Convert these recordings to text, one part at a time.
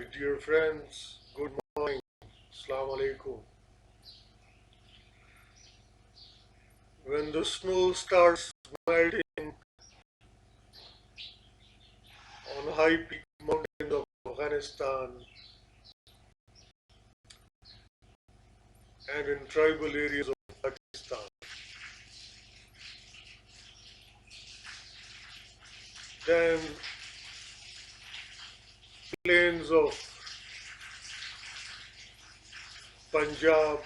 My dear friends, good morning. Assalamu alaikum. When the snow starts melting on high peak mountains of Afghanistan and in tribal areas of Pakistan, then plains of Punjab,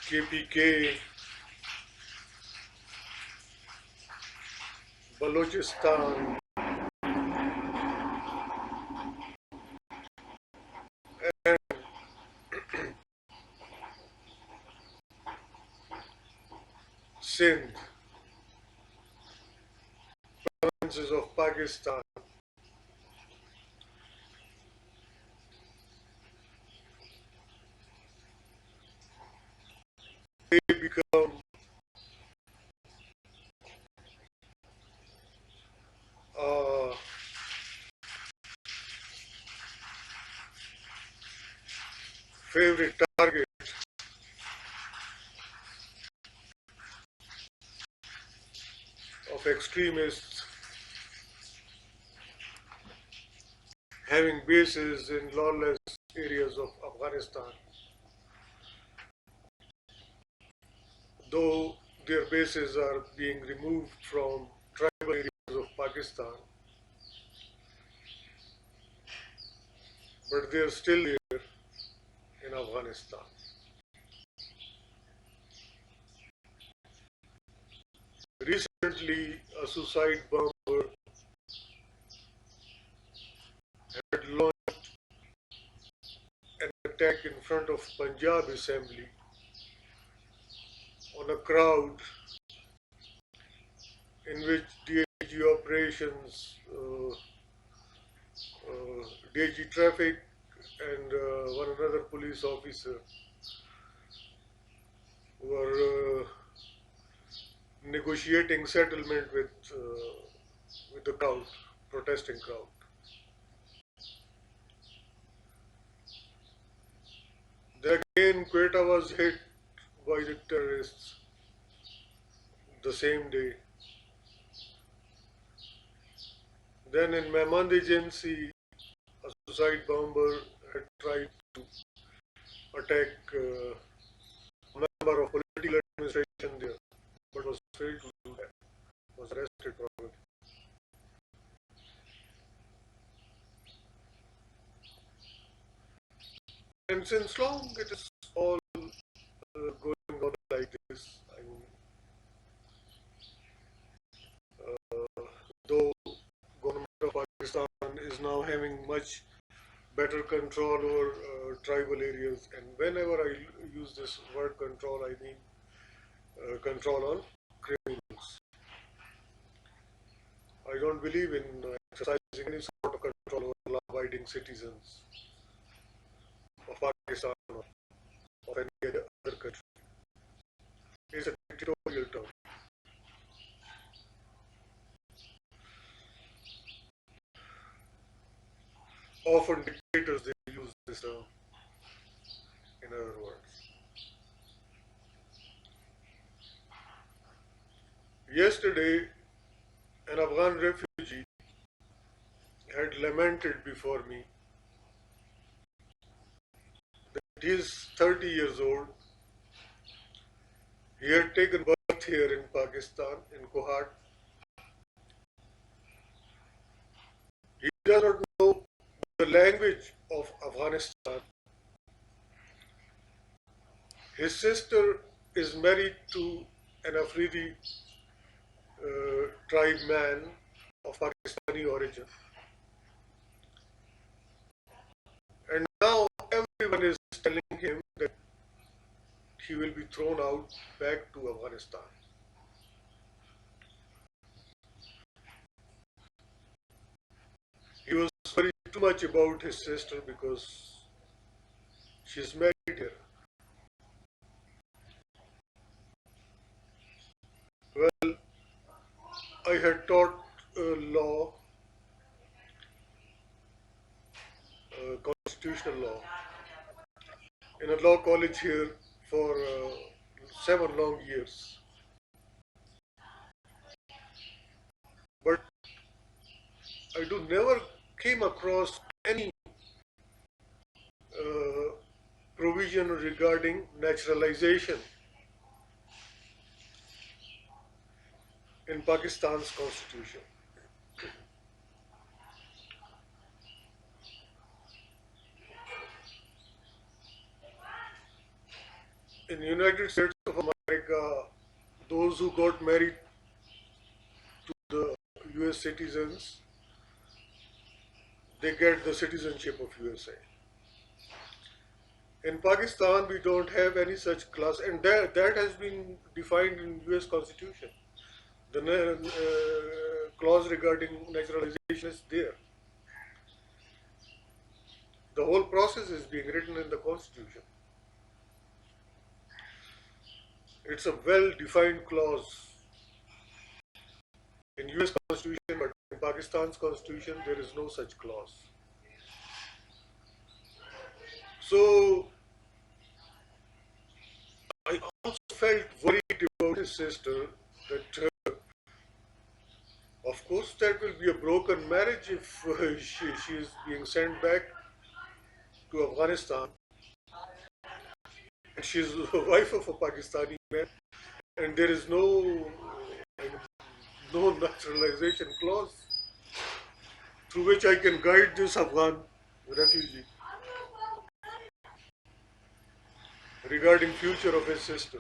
KPK, Balochistan, and Sindh, provinces of Pakistan, they become a favorite target of extremists having bases in lawless areas of Afghanistan, though their bases are being removed from tribal areas of Pakistan, but they're still there in Afghanistan. Recently, a suicide bomber had launched an attack in front of Punjab Assembly on a crowd in which DIG operations, DIG traffic, and one another police officer were negotiating settlement with the crowd, protesting crowd. Then again, Quetta was hit by the terrorists the same day. Then in Mehmand Agency, a suicide bomber had tried to attack a member of political administration there, but was failed to do that. Was arrested probably. And since long it is all going on like this. I mean, though government of Pakistan is now having much better control over tribal areas, and whenever I use this word control, I mean control on criminals. I don't believe in exercising any sort of control over law-abiding citizens of Pakistan or of any other country. It's a dictatorial term. Often dictators they use this term, in other words. Yesterday, an Afghan refugee had lamented before me that he is 30 years old. He had taken birth here in Pakistan, in Kohat. He does not know the language of Afghanistan. His sister is married to an Afridi tribe man of Pakistani origin. And now everyone is telling him that he will be thrown out back to Afghanistan. He was worried too much about his sister because she's married here. Well, I had taught law constitutional law in a law college here for 7 long years. But I do never came across any uh, provision regarding naturalization in Pakistan's constitution. In the United States of America, those who got married to the US citizens, they get the citizenship of USA. In Pakistan, we don't have any such clause, and that has been defined in US Constitution. The clause regarding naturalization is there. The whole process is being written in the Constitution. It's a well-defined clause in US Constitution, but in Pakistan's Constitution, there is no such clause. So I also felt worried about his sister that, of course, that will be a broken marriage if she is being sent back to Afghanistan and she is the wife of a Pakistani man, and there is no naturalization clause through which I can guide this Afghan refugee regarding future of his sister.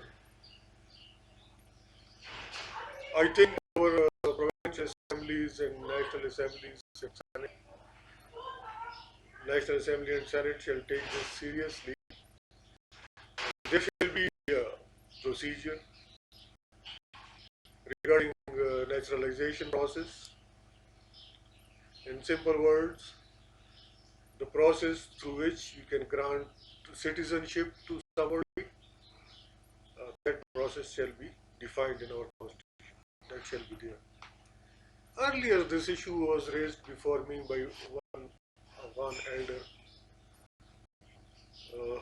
I think our provincial assemblies and national assemblies and Senate, National Assembly and Senate shall take this seriously. There shall be a procedure regarding naturalization process. In simple words, the process through which you can grant citizenship to somebody, that process shall be defined in our constitution. That shall be there. Earlier, this issue was raised before me by one Afghan elder,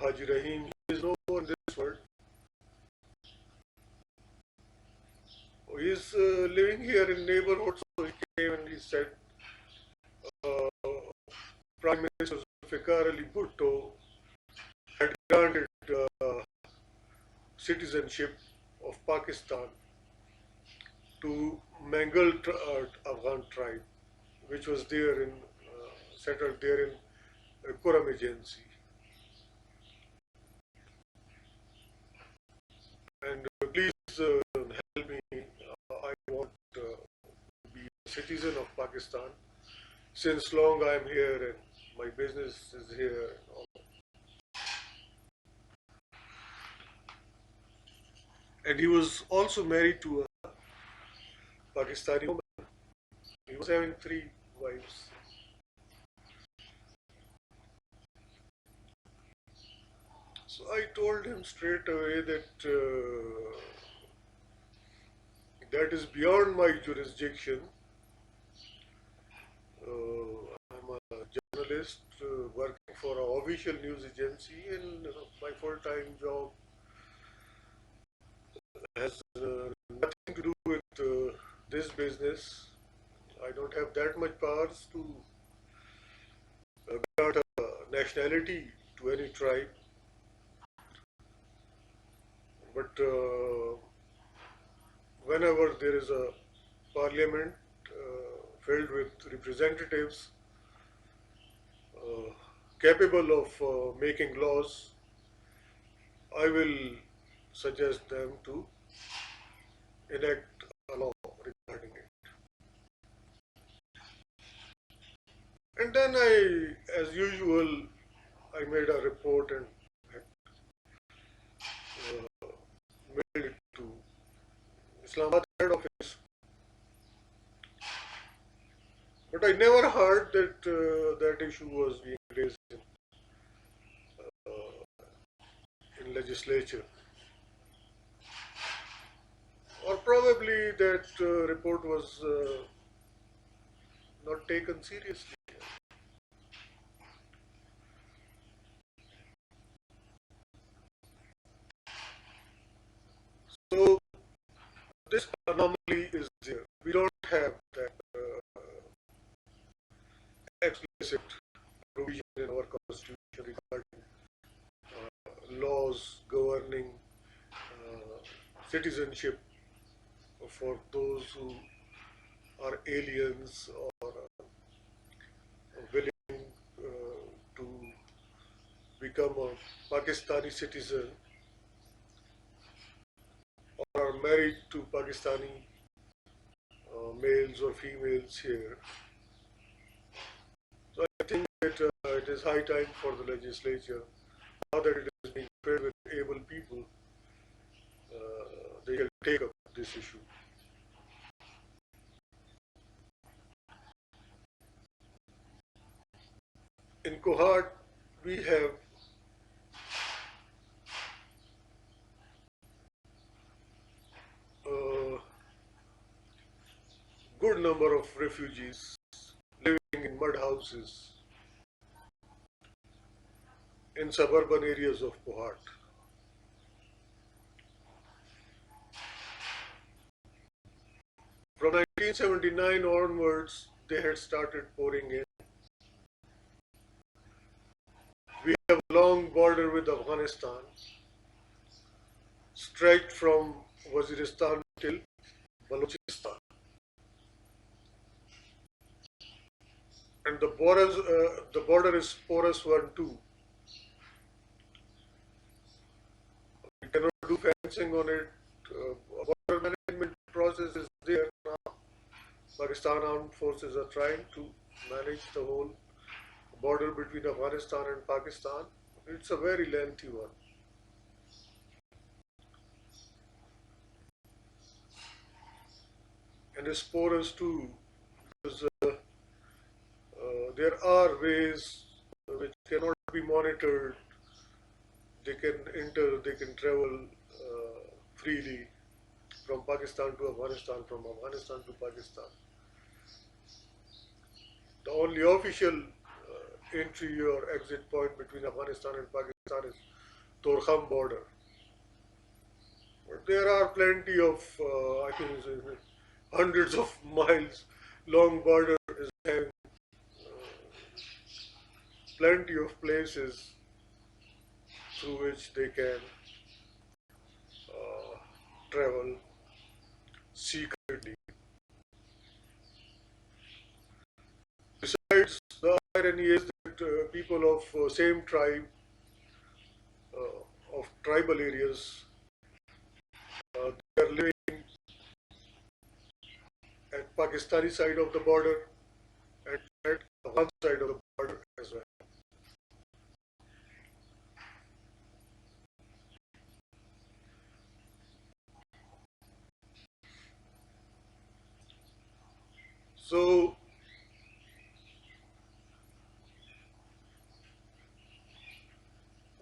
Haji Rahim. He is no more in this world. He is living here in neighborhood, so he came and he said, uh, Prime Minister Zulfikar Ali Bhutto had granted citizenship of Pakistan to mangled Afghan tribe, which was there in settled there in Kuram agency. And please help me. I want to be a citizen of Pakistan. Since long I am here and my business is here. And he was also married to a Pakistani woman. He was having 3 wives. So I told him straight away that that is beyond my jurisdiction. I'm a journalist working for an official news agency, and my full-time job has nothing to do with this business. I don't have that much powers to grant a nationality to any tribe. But whenever there is a parliament filled with representatives capable of making laws, I will suggest them to enact a law regarding it. And then as usual, I made a report and mailed it to Islamabad head office. But I never heard that that issue was being raised in legislature. Or probably that report was not taken seriously. citizenship for those who are aliens or willing to become a Pakistani citizen or are married to Pakistani males or females here. So I think that it is high time for the legislature, now that it is being filled with able people, they can take up this issue. In Kohat, we have a good number of refugees living in mud houses in suburban areas of Kohat. From 1979 onwards, they had started pouring in. We have a long border with Afghanistan, stretched from Waziristan till Balochistan. And the border is porous one too. We cannot do fencing on it. Border management process is there now. Pakistan armed forces are trying to manage the whole border between Afghanistan and Pakistan. It's a very lengthy one. And it's porous too, because there are ways which cannot be monitored. They can enter, they can travel freely from Pakistan to Afghanistan, from Afghanistan to Pakistan. The only official entry or exit point between Afghanistan and Pakistan is Torkham border. But there are plenty of, I think hundreds of miles long border is having plenty of places through which they can travel secretly. Besides, the irony is that people of same tribe, of tribal areas, they are living at Pakistani side of the border and at Afghan side of the border as well. So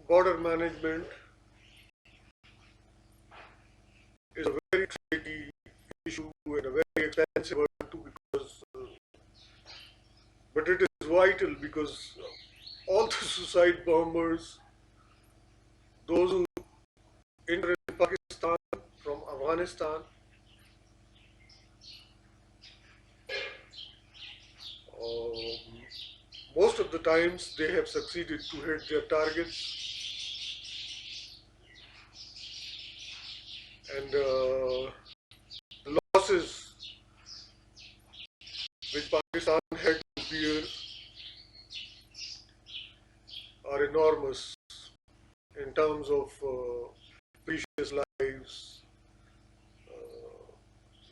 border management is a very tricky issue and a very expensive one too, because but it is vital, because all the suicide bombers, those who enter in Pakistan from Afghanistan, most of the times they have succeeded to hit their targets, and the losses which Pakistan had to bear are enormous in terms of precious lives.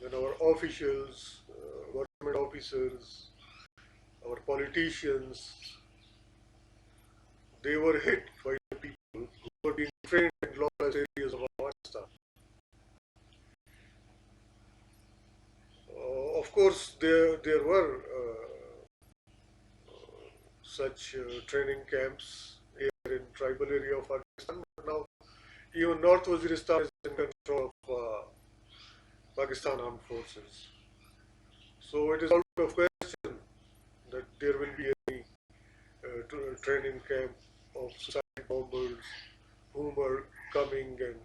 When our officials, government officers, our politicians, they were hit by the people who were being trained in lawless areas of Afghanistan. Of course, there were such training camps here in tribal area of Pakistan, but now even North Waziristan is in control of Pakistan armed forces. So it is out of question that there will be any training camp of suicide bombers whom are coming and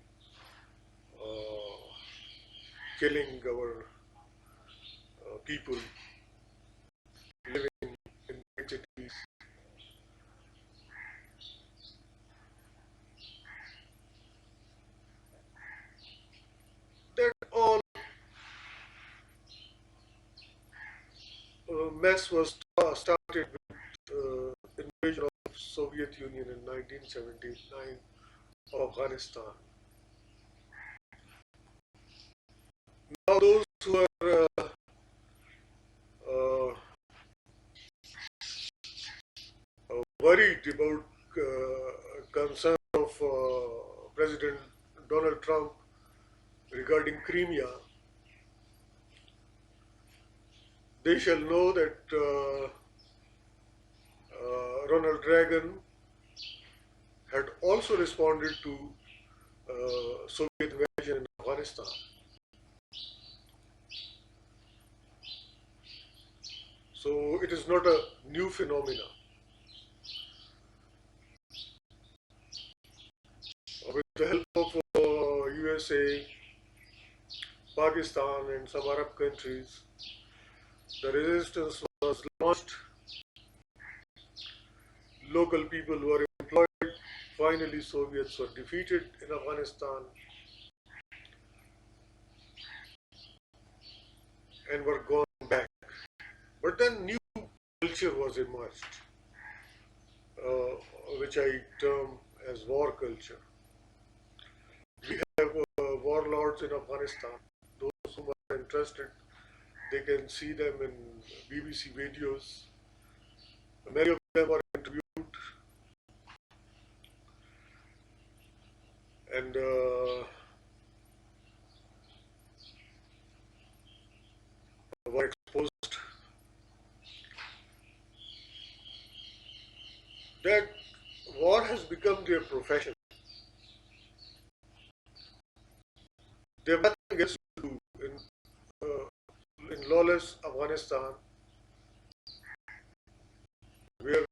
killing our people living in big cities. mess was started with invasion of Soviet Union in 1979 of Afghanistan. Now those who are uh, worried about concern of President Donald Trump regarding Crimea, they shall know that Ronald Reagan had also responded to Soviet invasion in Afghanistan. So it is not a new phenomenon. With the help of USA, Pakistan, and some Arab countries, the resistance was launched. Local people were employed. Finally, Soviets were defeated in Afghanistan and were gone back. But then new culture was emerged, uh, which I term as war culture. We have warlords in Afghanistan. Those who are interested, they can see them in BBC videos. Many of them are interviewed and were exposed. That war has become their profession. They have nothing else to do in lawless Afghanistan, where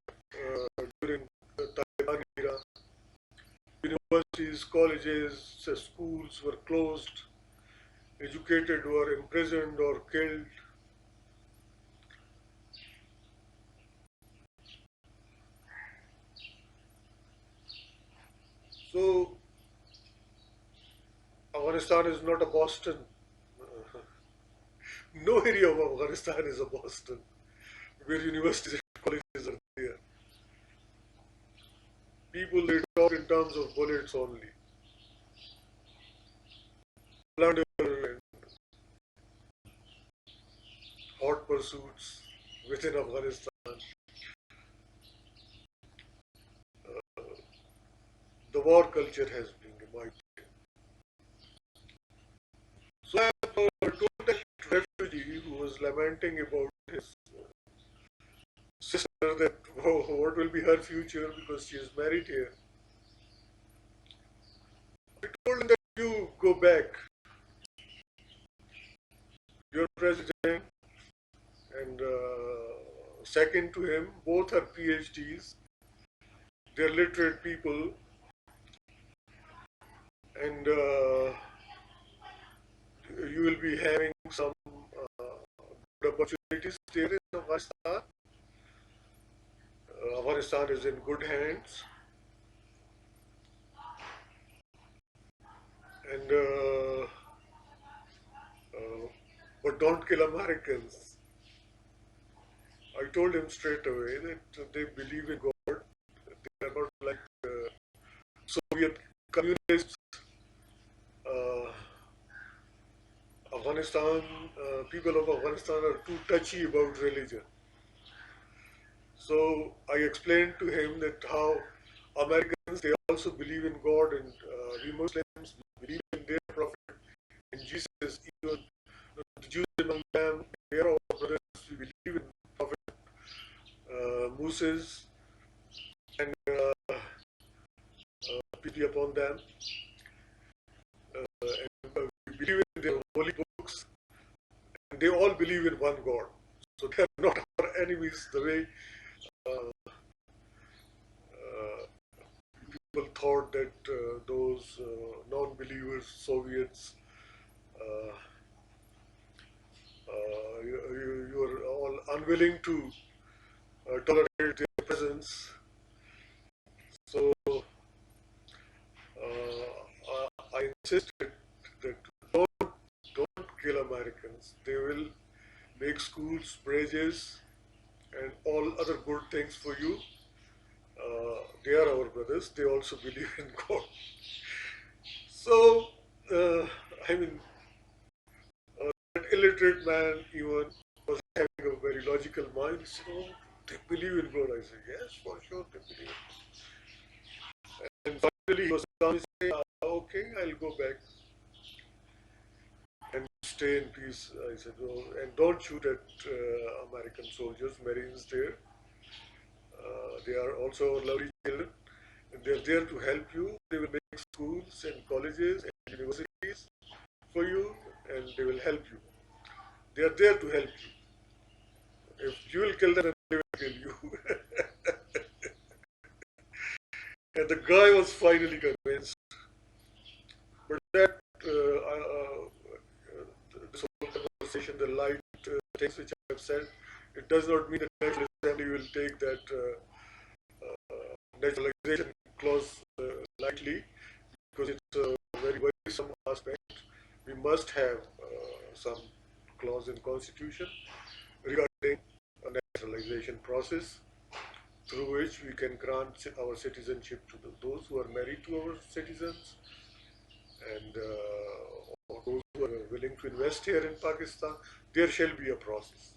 during the Taliban era, universities, colleges, schools were closed, educated were imprisoned or killed. So Afghanistan is not a Boston. No area of Afghanistan is a Boston, where universities and colleges are there. People, they talk in terms of bullets only. Plunder and hot pursuits within Afghanistan. The war culture has been revived. So I have told that refugee who was lamenting about his sister that what will be her future because she is married here. I told him that you go back. Your president and second to him, both are PhDs. They're literate people, and you will be having some good opportunities there in Afghanistan. Afghanistan is in good hands, and but don't kill Americans. I told him straight away that they believe in God. They are not like Soviet communists. Uh, Afghanistan, people of Afghanistan are too touchy about religion. So I explained to him that how Americans, they also believe in God, and we Muslims believe in their prophet, in Jesus. Even the Jews among them, they are our brothers. We believe in prophet Moses and peace be upon them. And we believe in their holy books, and they all believe in one God. So they are not our enemies the way people thought that those non-believers, Soviets, uh, you are all unwilling to tolerate their presence. So I insisted that don't kill Americans. They will make schools, bridges, and all other good things for you. They are our brothers. They also believe in God. So, uh, I mean, that illiterate man even was having a very logical mind. He said, "Oh, they believe in God." I said, "Yes, for sure, they believe." And finally, he was calm. He said, "Okay, I'll go back and stay in peace." I said, "Oh, and don't shoot at American soldiers, Marines there. They are also our lovely children, and they're there to help you. They will make schools and colleges and universities for you, and they will help you. They are there to help you. If you will kill them, they will kill you." And the guy was finally convinced. But that this whole conversation, the light things which I have said, it does not mean that the National Assembly will take that naturalization clause lightly, because it's a very worrisome aspect. We must have some clause in Constitution regarding a naturalization process through which we can grant our citizenship to those who are married to our citizens, and or those who are willing to invest here in Pakistan. There shall be a process.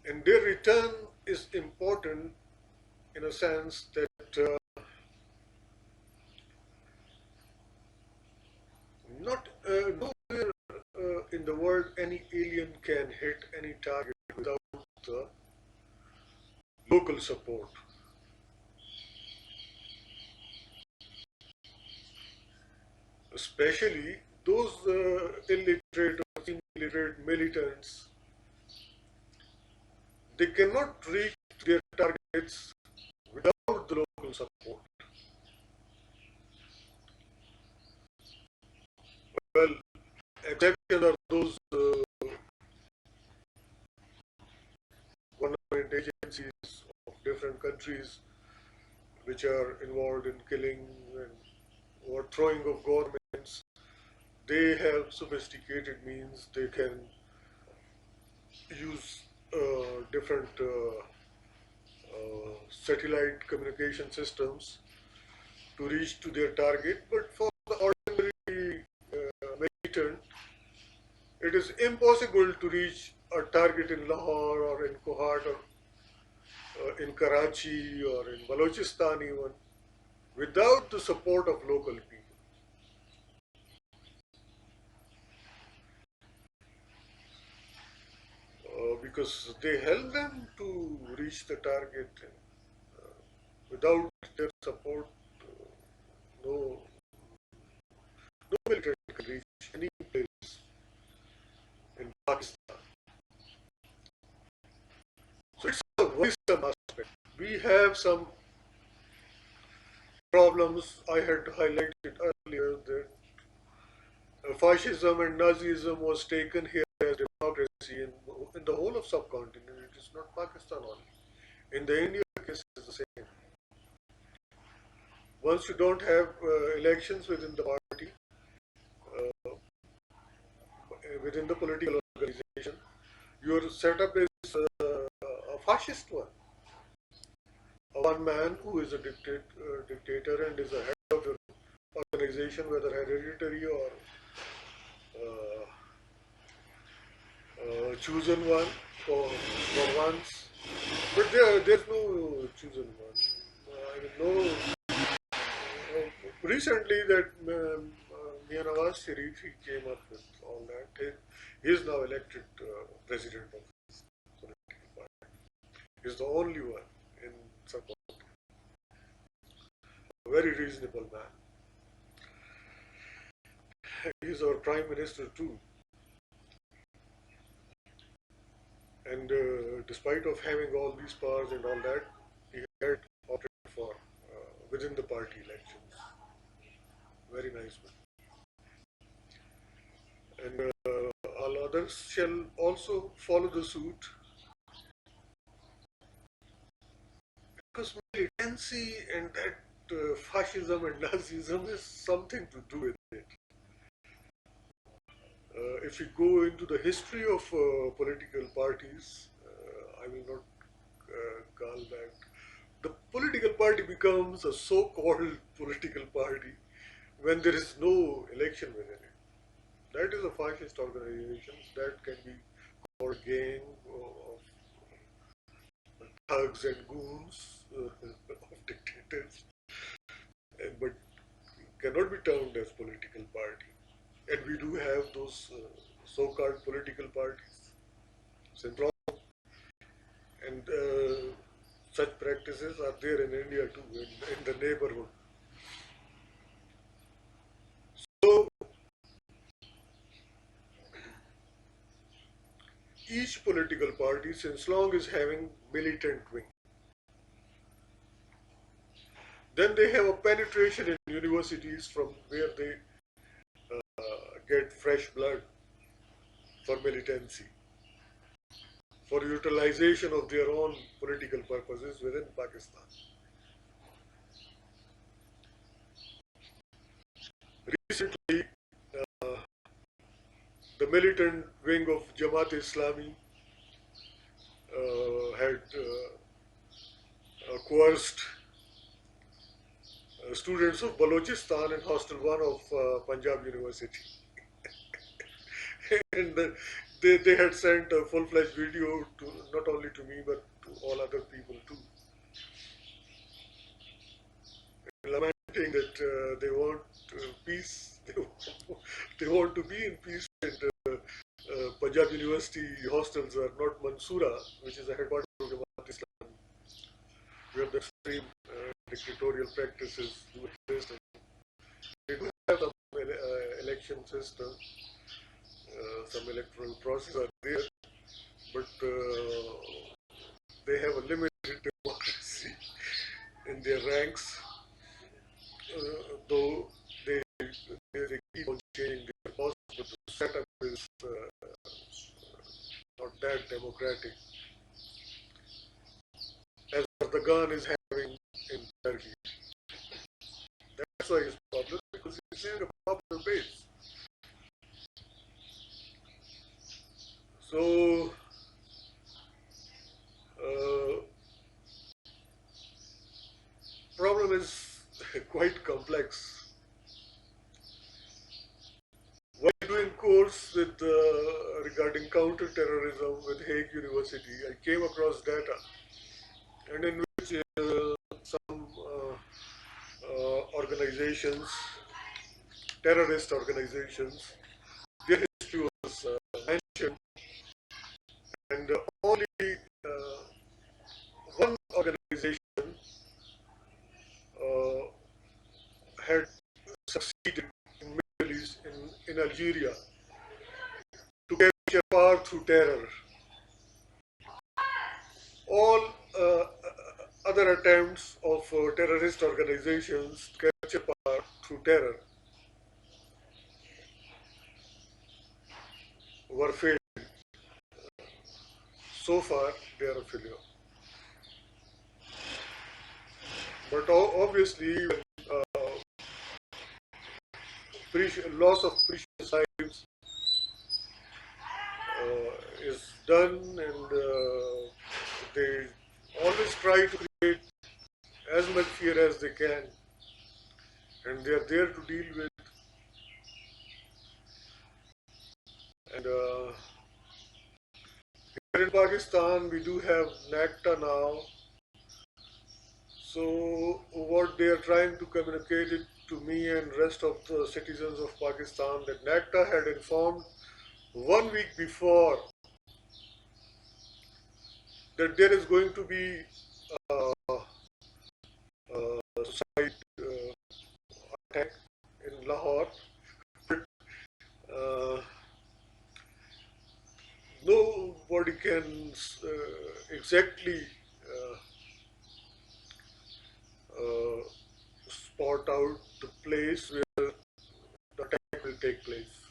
And their return is important in a sense that not nowhere in the world any alien can hit any target without the local support. Especially those illiterate or illiterate militants, they cannot reach their targets without the local support. Well, exceptions are those government agencies of different countries which are involved in killing and overthrowing of governments. They have sophisticated means. They can use different satellite communication systems to reach to their target. But for the ordinary militant, it is impossible to reach a target in Lahore or in Kohat or in Karachi or in Balochistan even without the support of local people. Because they help them to reach the target. Without their support, no, no military can reach any place in Pakistan. So it's a worrisome aspect. We have some problems. I had highlighted earlier that fascism and Nazism was taken here as democracy in the whole of subcontinent. It is not Pakistan only. In the India case, it is the same. Once you don't have elections within the party, uh, within the political organization, your setup is a fascist one. A one man who is a dictator and is a head of the organization, whether hereditary or uh, chosen one for once. But there's no chosen one. I mean, no. Recently, that Mia Nawaz Sharif, he came up with all that. He is now elected president of this political party. He's the only one in support. A very reasonable man. He's our prime minister too. And despite of having all these powers and all that, he had opted for within the party elections. Very nice man. And all others shall also follow the suit, because militancy and that fascism and Nazism has something to do with it. If we go into the history of political parties, I will not call that. The political party becomes a so-called political party when there is no election within it. That is a fascist organization. That can be called a gang of thugs and goons, of dictators, but cannot be termed as political party. And we do have those so-called political parties. Central and such practices are there in India too, in the neighborhood. So each political party, since long, is having militant wing. Then they have a penetration in universities from where they get fresh blood for militancy, for utilization of their own political purposes within Pakistan. Recently, uh, the militant wing of Jamaat-e-Islami had coerced students of Balochistan in Hostel 1 of Punjab University. And they had sent a full-fledged video to not only to me but to all other people too, lamenting that they want peace, they want to be in peace, and Punjab University hostels are not Mansoura, which is the headquarters of Jamaat Islam, where the extreme dictatorial practices do exist. They do have some election system, some electoral process are there, but they have a limited democracy in their ranks, though they keep on changing their laws, but the setup is not that democratic as Erdogan is having in Turkey. That's why he's popular, because he's in a popular base. So, problem is quite complex. While doing course with regarding counter-terrorism with Hague University, I came across data, and in which some organizations, terrorist organizations, their history was mentioned, and only one organization uh, had succeeded in Middle East, in Algeria, to capture power through terror. All other attempts of terrorist organizations to capture power through terror were failed. So far, they are a failure. But obviously, when loss of precious lives is done, and they always try to create as much fear as they can, and they are there to deal with. And here in Pakistan, we do have NACTA now. So what they are trying to communicate it to me and rest of the citizens of Pakistan, that NACTA had informed 1 week before that there is going to be suicide attack in Lahore. Uh, Nobody can exactly uh, spot out the place where the attack will take place.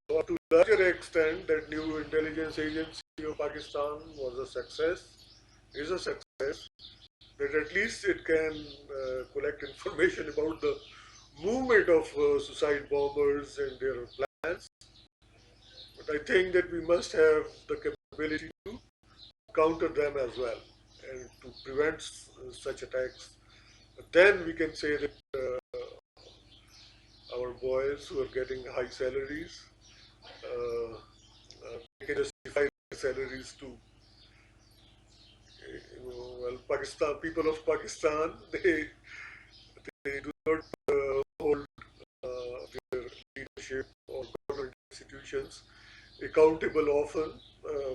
So, to a larger extent, that new intelligence agency of Pakistan was a success, is a success. that at least it can collect information about the movement of suicide bombers and their plans. But I think that we must have the capability to counter them as well and to prevent such attacks. Then we can say that our boys who are getting high salaries, uh, they can justify their salaries to, well, Pakistan, people of Pakistan, they do not hold their leadership or government institutions accountable often. Uh,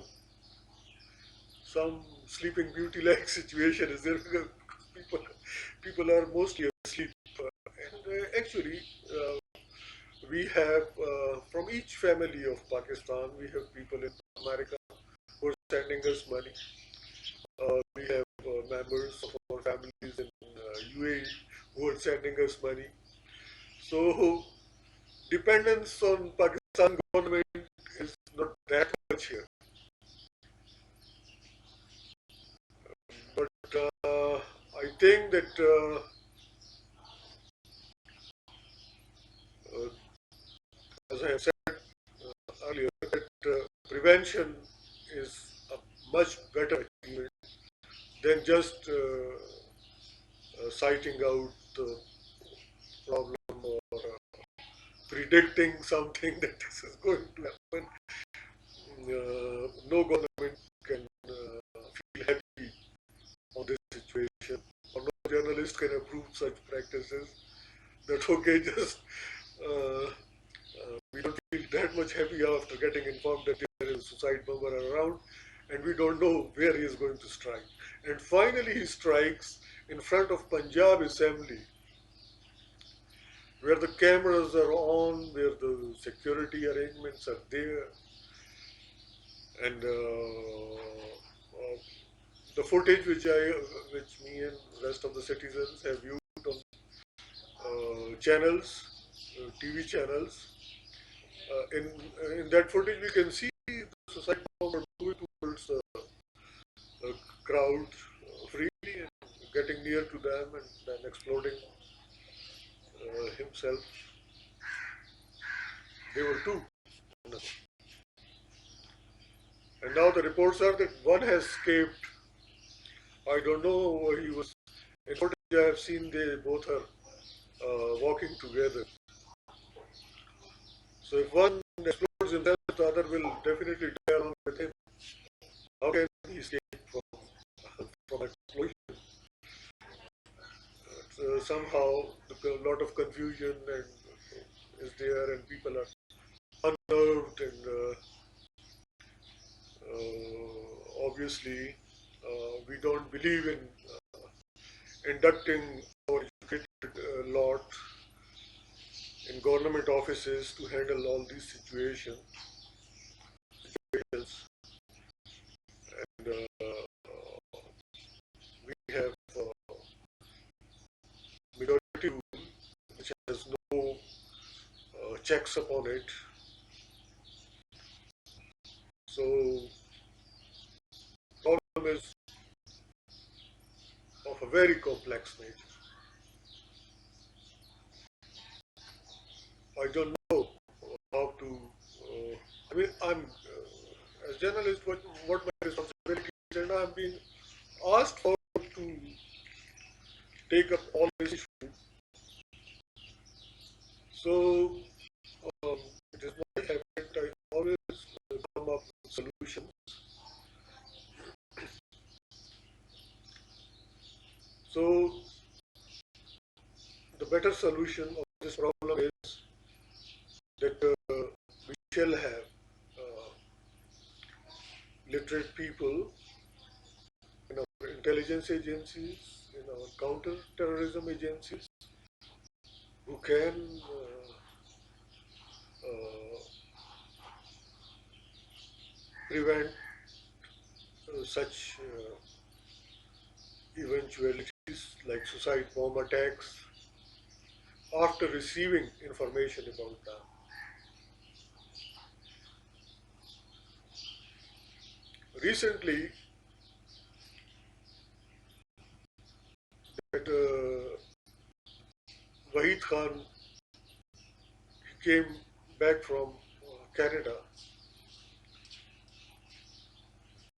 some sleeping beauty like situation is there because people, people are mostly asleep. And actually, uh, we have from each family of Pakistan, we have people in America who are sending us money. We have members of our families in UAE who are sending us money. So dependence on Pakistan government is not that much here. But I think that, as I have said earlier, that prevention is a much better achievement than just citing out the problem or predicting something that this is going to happen. No government can feel happy on this situation, or no journalist can approve such practices. That okay, just we don't feel that much happy after getting informed that there is a suicide bomber around, and we don't know where he is going to strike. And finally, he strikes in front of Punjab Assembly, where the cameras are on, where the security arrangements are there, and the footage which me and rest of the citizens have viewed on channels, TV channels. In that footage, we can see the suicide bomber moving towards the crowd freely and getting near to them and then exploding himself. There were two. And now the reports are that one has escaped. I don't know where he was. In footage, I have seen they both are walking together. So if one explodes himself, the other will definitely die along with him. How can he escape from explosion? Somehow a lot of confusion and is there, and people are unnerved, and obviously we don't believe in inducting our educated lot in government offices to handle all these situations. And we have majority rule which has no checks upon it. So problem is of a very complex nature. I don't know how to. I mean, I'm as journalist, what my responsibility is, and I'm being asked for to take up all this issue. So um, it is my habit. I always come up with solutions. So the better solution of this problem is that we shall have uh, literate people in our intelligence agencies, in our counter-terrorism agencies, who can uh, prevent such eventualities like suicide bomb attacks after receiving information about them. Recently, that Wahid Khan came back from Canada.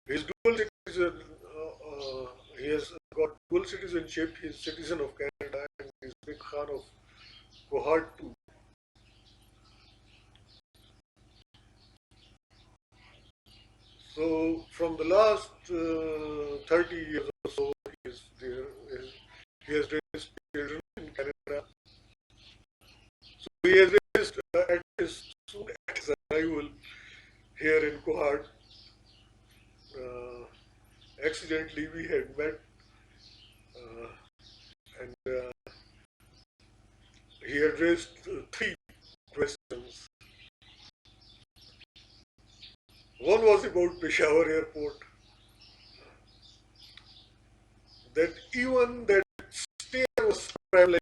His dual citizen, he has got dual citizenship. He's citizen of Canada and he's big Khan of Kohart too. So from the last 30 years or so, he is there. He has raised children in Canada. So he has raised at his arrival here in Kohart. Uh, Accidentally, we had met, uh, and he had raised three questions. One was about Peshawar airport, that even that stair was traveling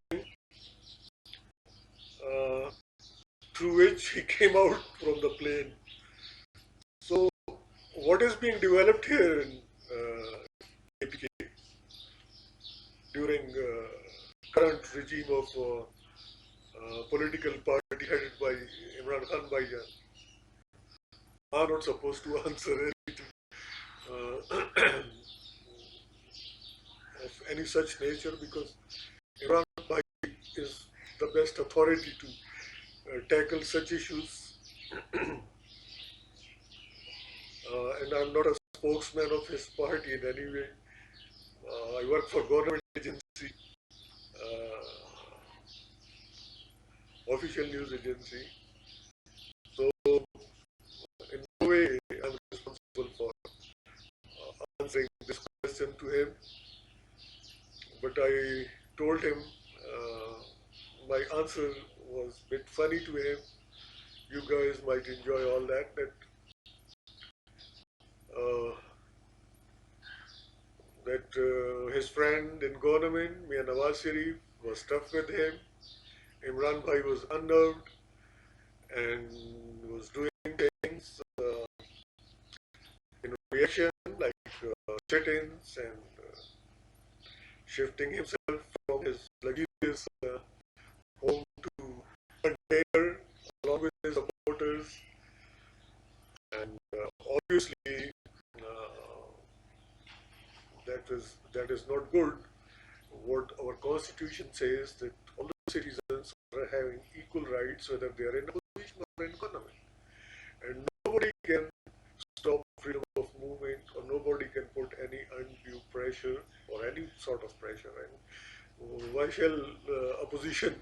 uh, through which he came out from the plane. So, what is being developed here in APK during current regime of political party headed by Imran Khan Baijan? I'm not supposed to answer anything of any such nature because Imran Bhai is the best authority to tackle such issues. And I'm not a spokesman of his party in any way. I work for government agency, official news agency. So in no way I'm responsible for answering this question to him. But I told him my answer was a bit funny to him. You guys might enjoy all that. Uh, his friend in government, Mia Nawaz Sharif, was tough with him. Imran Bhai was unnerved and was doing things in reaction, like sit-ins and shifting himself from his luxurious home to container along with his supporters. And obviously, that is not good. What our constitution says that all the citizens are having equal rights, whether they are in opposition or in government, and nobody can stop freedom of movement, or nobody can put any undue pressure or any sort of pressure. And why shall opposition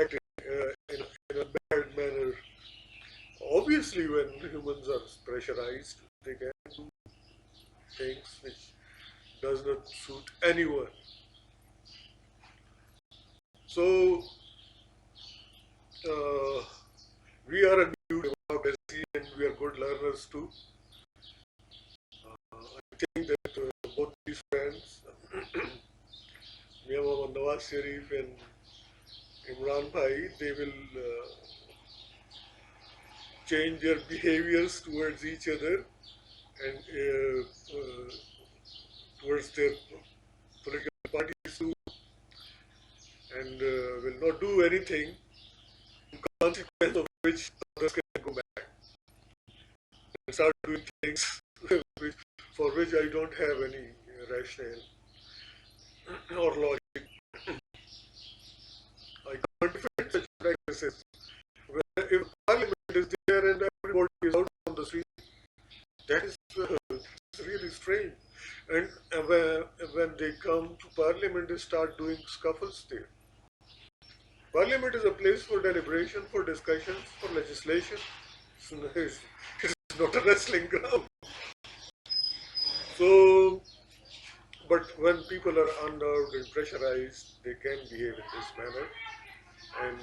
act in a bad manner? Obviously, when humans are pressurized, they can do things which does not suit anyone. So uh, we are a new democracy and we are good learners too. I think that both these friends, Mia Mohammad Nawaz Sharif and Imran Bhai, they will change their behaviors towards each other and towards their political parties too, and will not do anything, in consequence of which others can go back and start doing things for which I don't have any rationale or logic. I can't defend such practices. If parliament is there and everybody is out on the street, that is really strange. And when they come to parliament, they start doing scuffles there. Parliament is a place for deliberation, for discussions, for legislation. It's not a wrestling ground. So, but when people are unnerved and pressurized, they can behave in this manner. And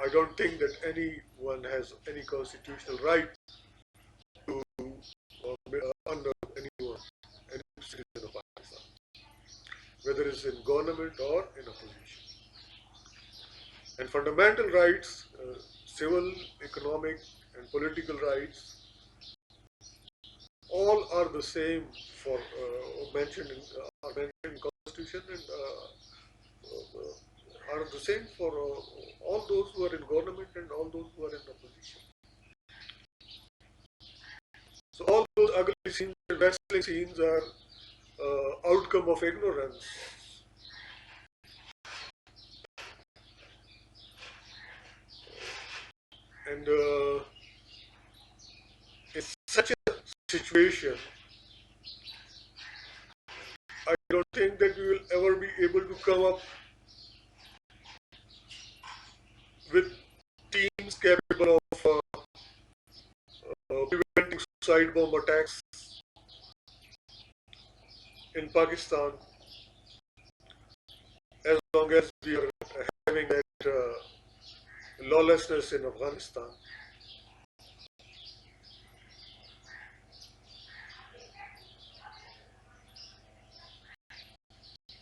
I don't think that anyone has any constitutional right to unnerve anyone, any citizen of Pakistan, whether it's in government or in opposition. And fundamental rights, civil, economic, and political rights, all are the same for mentioned in Constitution. constitution and are the same for all those who are in government and all those who are in opposition. So all those ugly scenes and wrestling scenes are outcome of ignorance. And in such a situation, I don't think that we will ever be able to come up with teams capable of preventing suicide bomb attacks in Pakistan as long as we are having that lawlessness in Afghanistan.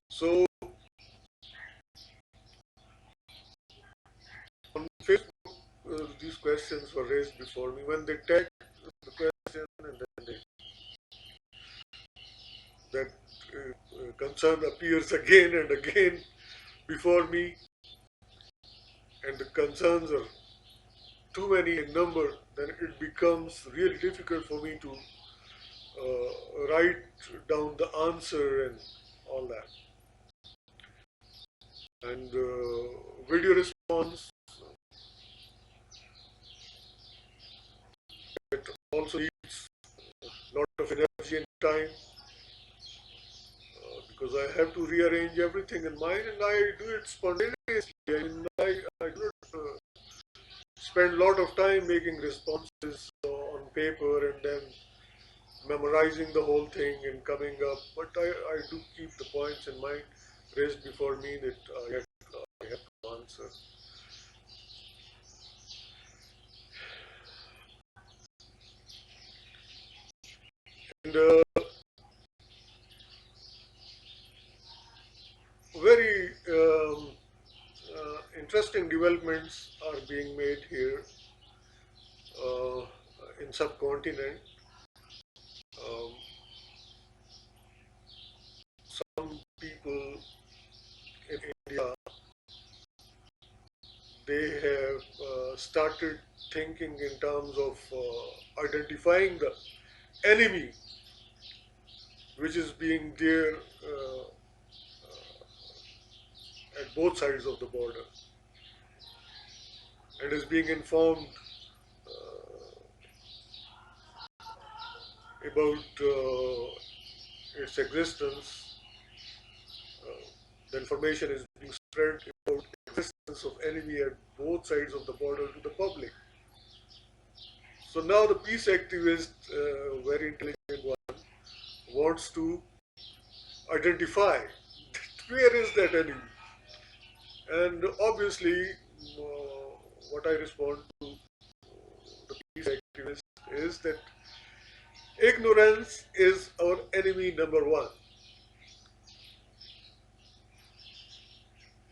So on Facebook, these questions were raised before me. When they tag the question and then that concern appears again and again before me, and the concerns are too many in number, then it becomes really difficult for me to write down the answer and all that. And video response, it also needs a lot of energy and time because I have to rearrange everything in mind and I do it spontaneously. I do not spend a lot of time making responses on paper and then memorizing the whole thing and coming up. But I do keep the points in mind raised before me that I have to answer. And very interesting developments are being made here uh, in subcontinent. Um, some people in India, they have started thinking in terms of identifying the enemy which is being there at both sides of the border and is being informed about its existence. The information is being spread about the existence of enemy at both sides of the border to the public. So now the peace activist, very intelligent one, wants to identify where is that enemy. And obviously, what I respond to the peace activist is that ignorance is our enemy number one.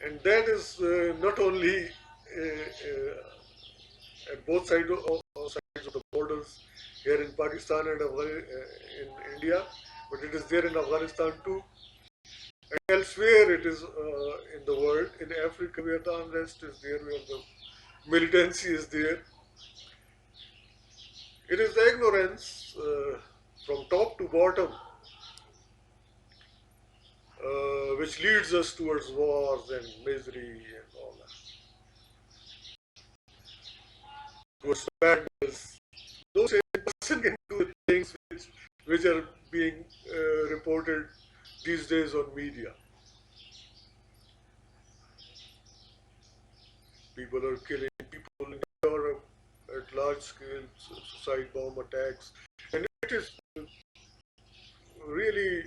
And that is not only at both sides of the borders here in Pakistan and in India, but it is there in Afghanistan too. And elsewhere it is in the world, in Africa where the unrest is there, where the militancy is there. It is the ignorance from top to bottom which leads us towards wars and misery and all that. Towards madness. Those same person can do things which are being reported these days on media. People are killing people in Europe at large scale, suicide bomb attacks. And it is really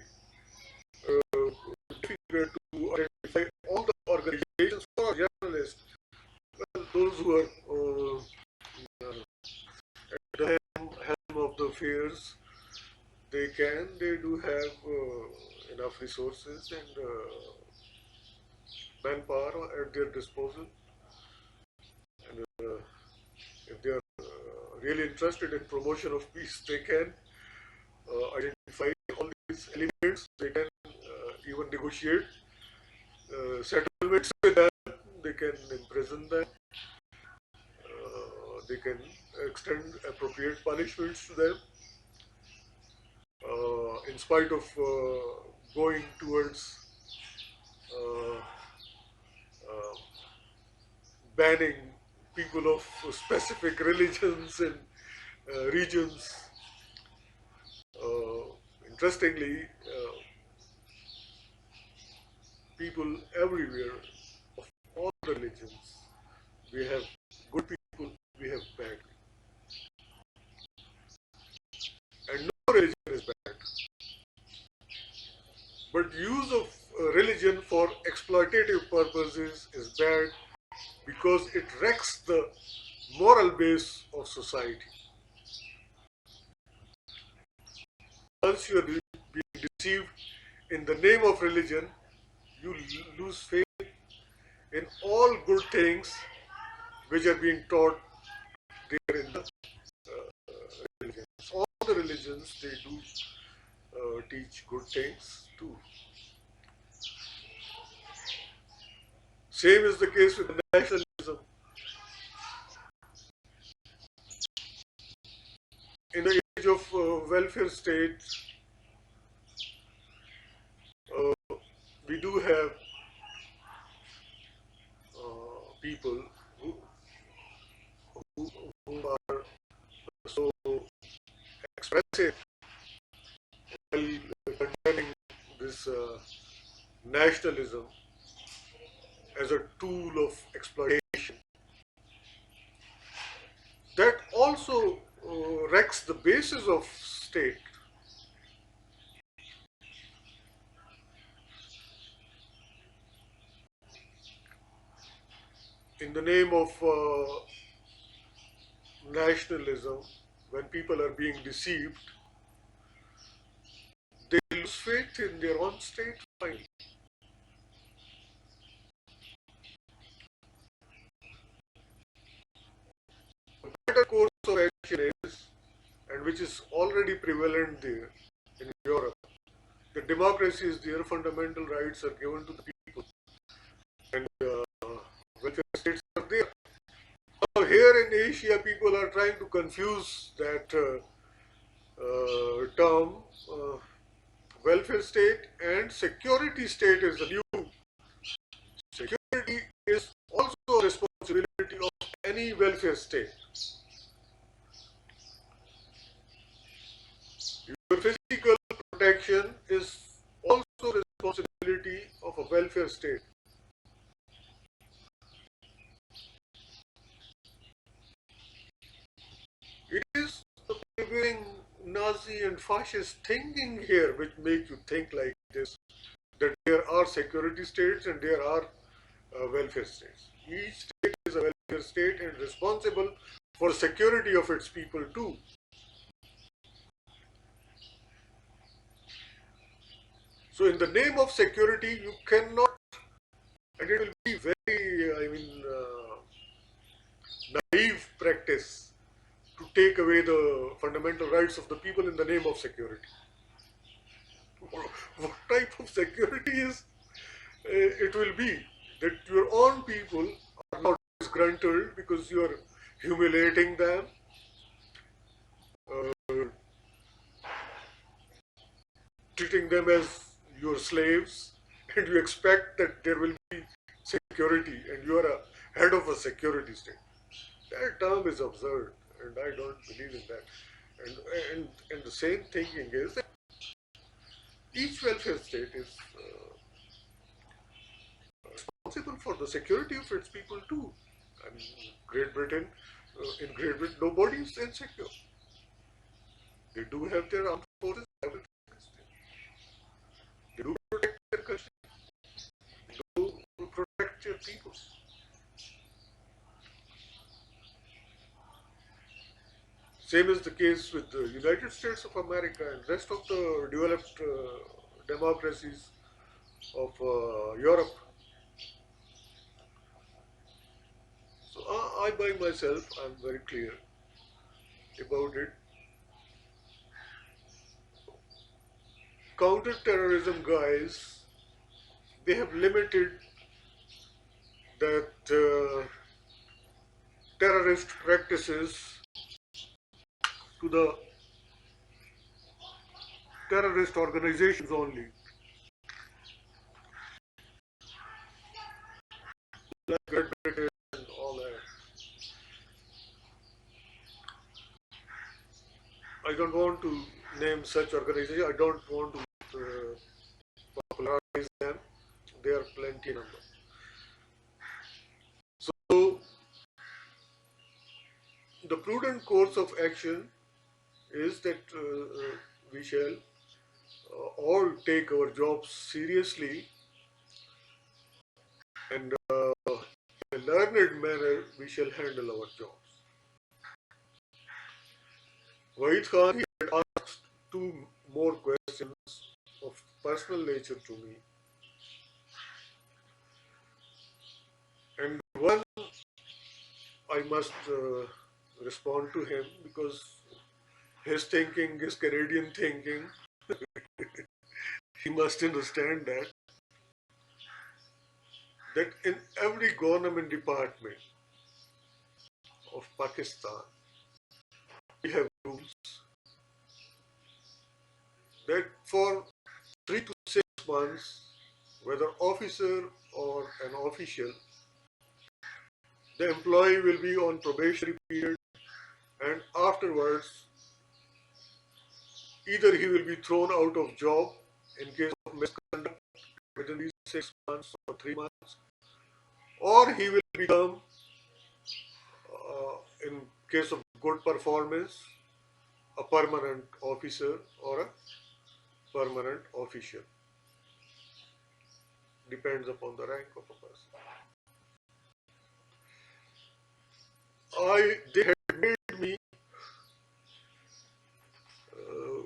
difficult to identify all the organizations for journalists. Well, those who are at the helm of the affairs, they do have enough resources and manpower at their disposal. And if they are really interested in promotion of peace, they can identify all these elements. They can even negotiate settlements with them. They can imprison them. They can extend appropriate punishments to them. In spite of going towards uh, uh, banning people of specific religions and regions. Uh, Interestingly, people everywhere of all religions, we have good people, we have bad people, and no religion is bad. But use of religion for exploitative purposes is bad because it wrecks the moral base of society. Once you are being deceived in the name of religion, you lose faith in all good things which are being taught there in the religions. All the religions, they do teach good things too. Same is the case with nationalism. In the age of welfare state, we do have people who, who are so expressive while condemning this nationalism as a tool of exploitation. That also wrecks the basis of state. In the name of nationalism, when people are being deceived, they lose faith in their own state finally. A better course of action is, and which is already prevalent there in Europe, the democracy is there, fundamental rights are given to the people, and welfare states are there. Now, here in Asia, people are trying to confuse that term welfare state and security state is the new. Security is also a responsibility of any welfare state. Your physical protection is also the responsibility of a welfare state. It is the prevailing Nazi and fascist thinking here which make you think like this, that there are security states and there are welfare states. Each state is a welfare state and responsible for security of its people too. So in the name of security, you cannot, and it will be very, naive practice to take away the fundamental rights of the people in the name of security. What type of security is it will be that your own people are not disgruntled because you are humiliating them, uh, treating them as your slaves, and you expect that there will be security and you are a head of a security state. That term is absurd and I don't believe in that. And the same thinking is that each welfare state is responsible for the security of its people too. I mean, Great Britain, in Great Britain, nobody is insecure. They do have their armed forces, everything is there. They do protect their country, they do protect their people. Same is the case with the United States of America and rest of the developed democracies of Europe. So I by myself, I'm very clear about it. Counter-terrorism guys they have limited that terrorist practices to the terrorist organizations only, like Great Britain and all that. I don't want to name such organizations. I don't want to popularize them. They are plenty number. So the prudent course of action is that we shall all take our jobs seriously and in a learned manner we shall handle our jobs. Wahid Khan, he had asked two more questions of personal nature to me, and one I must respond to him because his thinking is Canadian thinking. He must understand that in every government department of Pakistan we have rules that for 3 to 6 months, whether officer or an official, the employee will be on probationary period, and afterwards either he will be thrown out of job in case of misconduct within these 6 months or 3 months, or he will become, in case of good performance, a permanent officer or a permanent official. Depends upon the rank of a person. They had made me uh,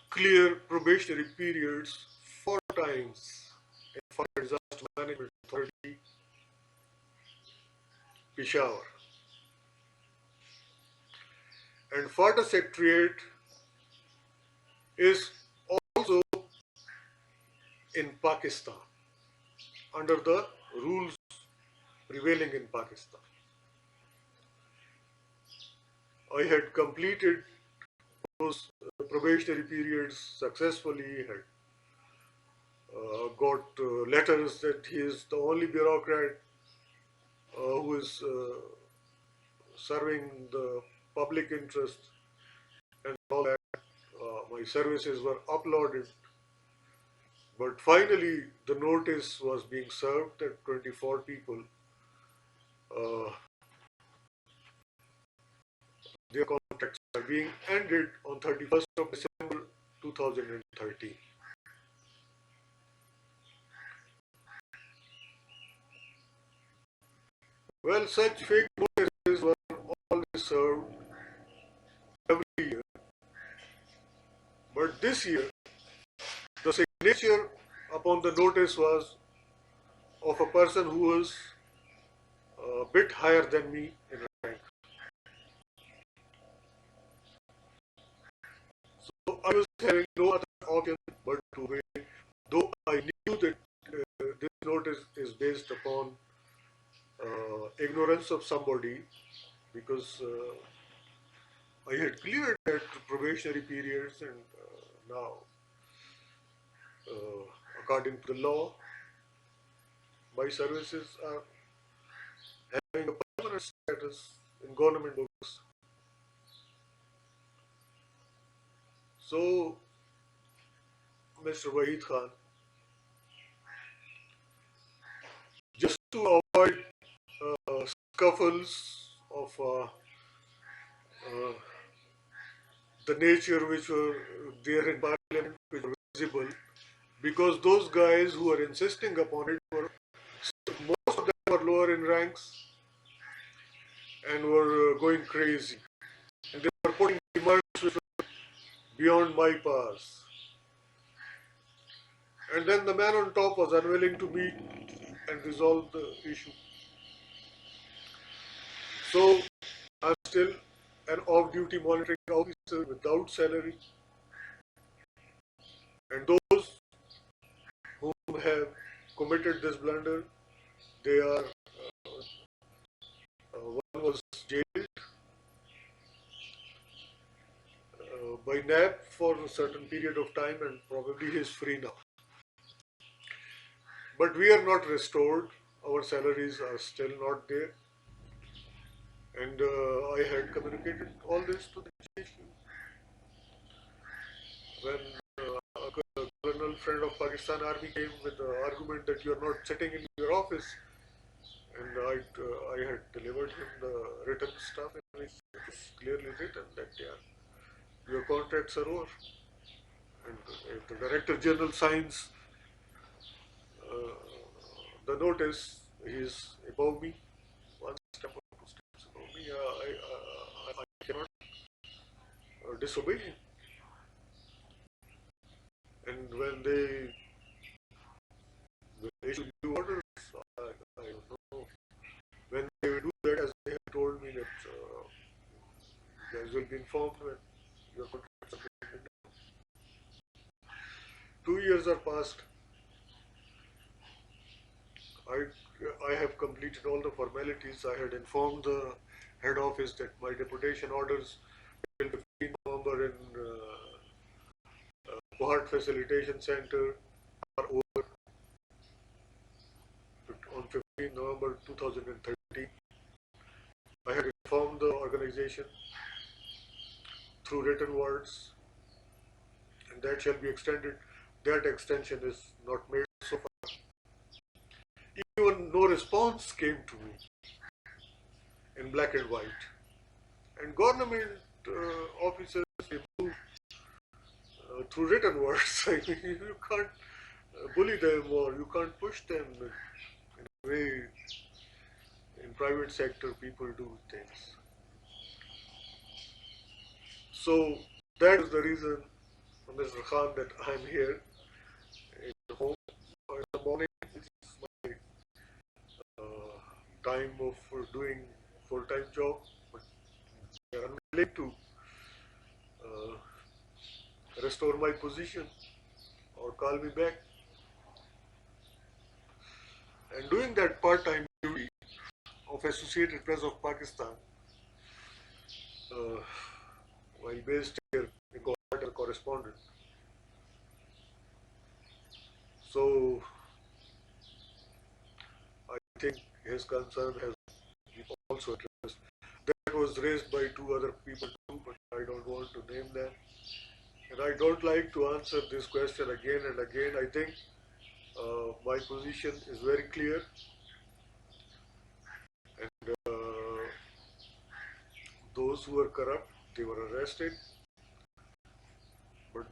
clear probationary periods 4 times in Fire Disaster Management Authority, Peshawar, and Fata Secretariat is also in Pakistan under the rules prevailing in Pakistan. I had completed those probationary periods successfully, had got letters that he is the only bureaucrat who is serving the public interest and all that. My services were uploaded, but finally the notice was being served that 24 people, uh, their contracts are being ended on 31st of December 2013. Well, such fake notices were always served every year, but this year the signature upon the notice was of a person who was a bit higher than me in rank. So I was having no other option but to wait, though I knew that this notice is based upon ignorance of somebody, because I had cleared that probationary periods, and now, uh, according to the law, my services are having a permanent status in government books. So, Mr. Wahid Khan, just to avoid scuffles of uh, the nature which were there in Parliament, which were visible, because those guys who were insisting upon it were, most of them were lower in ranks and were going crazy. And they were putting demands which were beyond my powers. And then the man on top was unwilling to meet and resolve the issue. So I'm still an off-duty monitoring officer without salary. And those whom have committed this blunder. They are one was jailed by NAB for a certain period of time, and probably he is free now. But we are not restored. Our salaries are still not there. And I had communicated all this to the chief when a colonel friend of Pakistan Army came with the argument that you are not sitting in your office. And I had delivered him the written stuff in which it is clearly written that your contracts are over. And if the Director General signs uh, the notice, he is above me, one step or two steps above me. I cannot disobey him. And when they issue new orders, I don't know when they will do that, as they have told me that you guys will be informed when your contracts are being done. 2 years are passed. I, I have completed all the formalities. I had informed the head office that my deportation orders till 15 November in Cohort Facilitation Center are over on 15 November 2013. I had informed the organization through written words, and that shall be extended. That extension is not made so far. Even no response came to me in black and white. And government officers, they move through written words. I mean, you can't bully them or you can't push them in a way in private sector people do things. So that is the reason, Mr. Khan, that I'm here in home in the morning. This is my time of doing full-time job, but they are unwilling to uh, restore my position or call me back. And doing that part-time duty of Associated Press of Pakistan, uh, while based here in Guwahati as a correspondent. So I think his concern has been also addressed. That was raised by two other people too, but I don't want to name them. And I don't like to answer this question again and again. I think my position is very clear, and those who were corrupt, they were arrested. But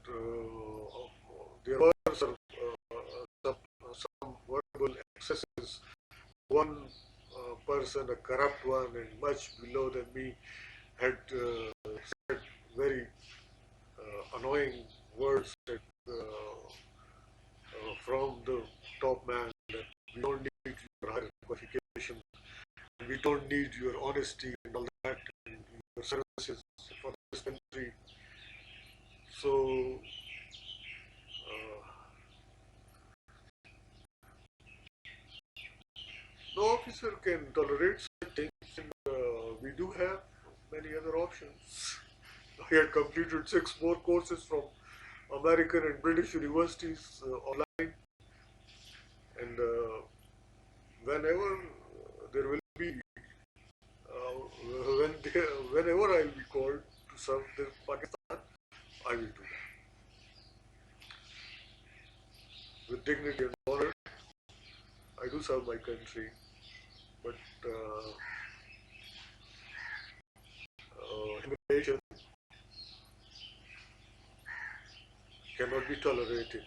there were some verbal excesses. One person, a corrupt one, and much below than me, had said very annoying words that, from the top man, that we don't need your higher qualification, we don't need your honesty and all that, and your services for this country. So no officer can tolerate such things, and we do have many other options. I had completed 6 more courses from American and British universities online, and whenever there will be, whenever I will be called to serve Pakistan, I will do that with dignity and honor. I do serve my country, but humiliation cannot be tolerated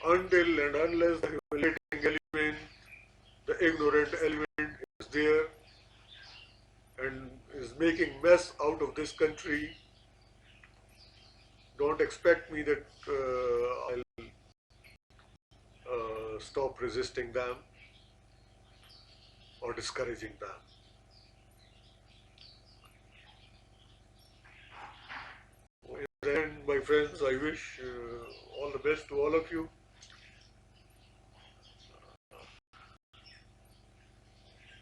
until and unless the humiliating element, the ignorant element is there and is making mess out of this country. Don't expect me that I'll stop resisting them or discouraging them. In the end, my my friends, I wish all the best to all of you.